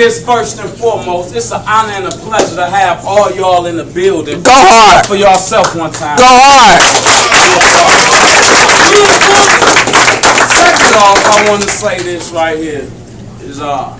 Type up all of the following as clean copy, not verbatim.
is, first and foremost, it's an honor and a pleasure to have all y'all in the building. Go hard. For yourself one time. Go hard. Second off, I want to say this right here. Is I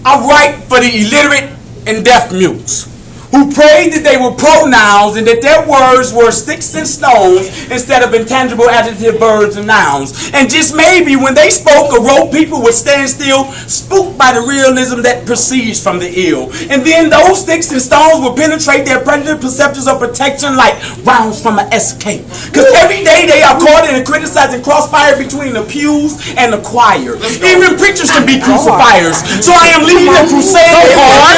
write for the illiterate and deaf mutes who prayed that they were pronouns and that their words were sticks and stones instead of intangible adjective verbs and nouns. And just maybe when they spoke or wrote, people would stand still, spooked by the realism that proceeds from the ill. And then those sticks and stones would penetrate their predator perceptions of protection like rounds from an SK. Because every day they are caught in a criticizing crossfire between the pews and the choir. Even preachers can be crucifiers. So I am leading a crusade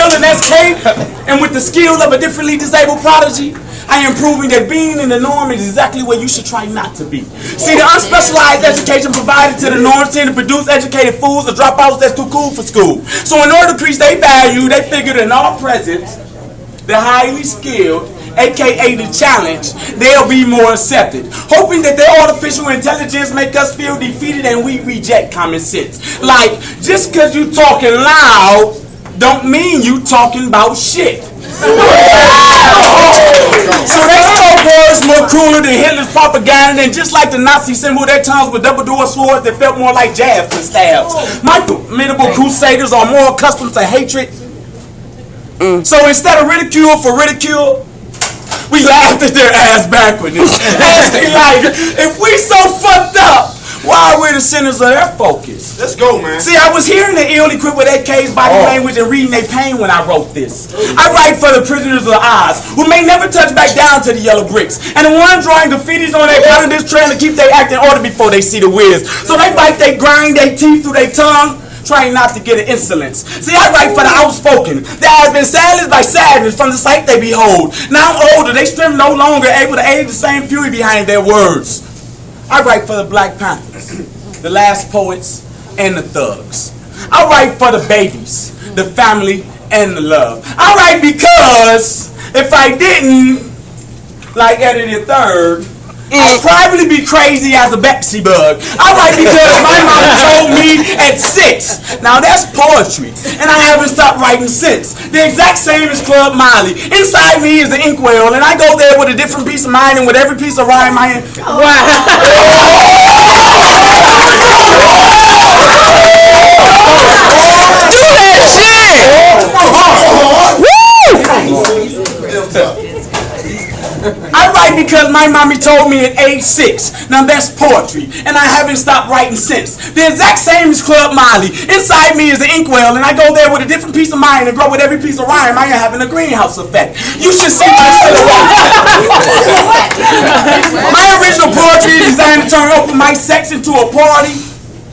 with an SK and with the skill of a differently disabled prodigy. I am proving that being in the norm is exactly where you should try not to be. See, the unspecialized education provided to the norms tend to produce educated fools or dropouts that's too cool for school. So in order to increase their value, they figured in all presence, the highly skilled, aka the challenge, they'll be more accepted. Hoping that their artificial intelligence make us feel defeated and we reject common sense. Like, just because you talking loud don't mean you talking about shit. So they spoke words more crueler than Hitler's propaganda, and just like the Nazis assembled their tongues with double-door swords that felt more like jabs than stabs. My formidable crusaders are more accustomed to hatred. So instead of ridicule for ridicule, we laughed at their ass backwardness. Asking like, if we so fucked up, why are we the centers of their focus? Let's go, man. See, I was hearing the ill-equipped with AK's body language and reading their pain when I wrote this. I write for the prisoners of Oz, who may never touch back down to the yellow bricks, and the one drawing graffitis on their calendars trying to keep their act in order before they see the whiz. So they bite, they grind their teeth through their tongue, trying not to get an insolence. See, I write for the outspoken that has been silenced by sadness from the sight they behold. Now I'm older, they still no longer able to aid the same fury behind their words. I write for the Black Panthers, the last poets, and the thugs. I write for the babies, the family, and the love. I write because if I didn't, like Eddie the Third, I'd probably be crazy as a Betsy bug. I write because my mom told me at 6. Now that's poetry, and I haven't stopped writing since. The exact same as Club Molly. Inside me is the inkwell, and I go there with a different piece of mind, and with every piece of rhyme I am. Do that shit! Woo! I write because my mommy told me at age 6. Now that's poetry, and I haven't stopped writing since. The exact same as Club Molly. Inside me is the inkwell, and I go there with a different piece of mind and grow with every piece of rhyme. I am having a greenhouse effect. You should see my silhouette. My original poetry is designed to turn open mic sex into a party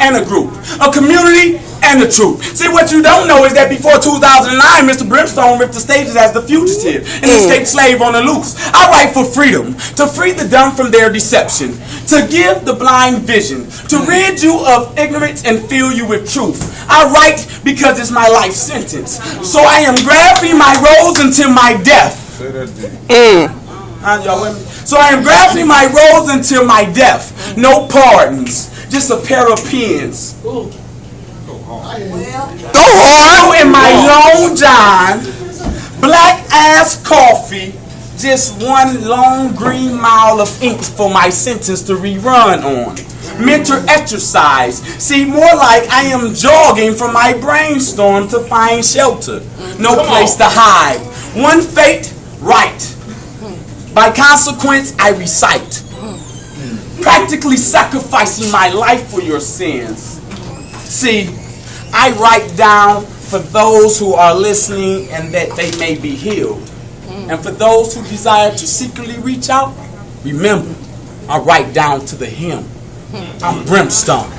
and a group, a community and the truth. See, what you don't know is that before 2009, MrBrimestone ripped the stages as the fugitive, an escaped slave on the loose. I write for freedom, to free the dumb from their deception, to give the blind vision, to rid you of ignorance and fill you with truth. I write because it's my life sentence. So I am grafting my rose until my death. Y'all with me? So I am grafting my rose until my death. No pardons, just a pair of pens. Go hard! In my Long John, black ass coffee, just one long green mile of ink for my sentence to rerun on. Mental exercise, see, more like I am jogging from my brainstorm to find shelter. No place to hide. One fate, right. By consequence, I recite. Practically sacrificing my life for your sins. See, I write down for those who are listening and that they may be healed. And for those who desire to secretly reach out, remember, I write down to the hymn. I'm Brimstone.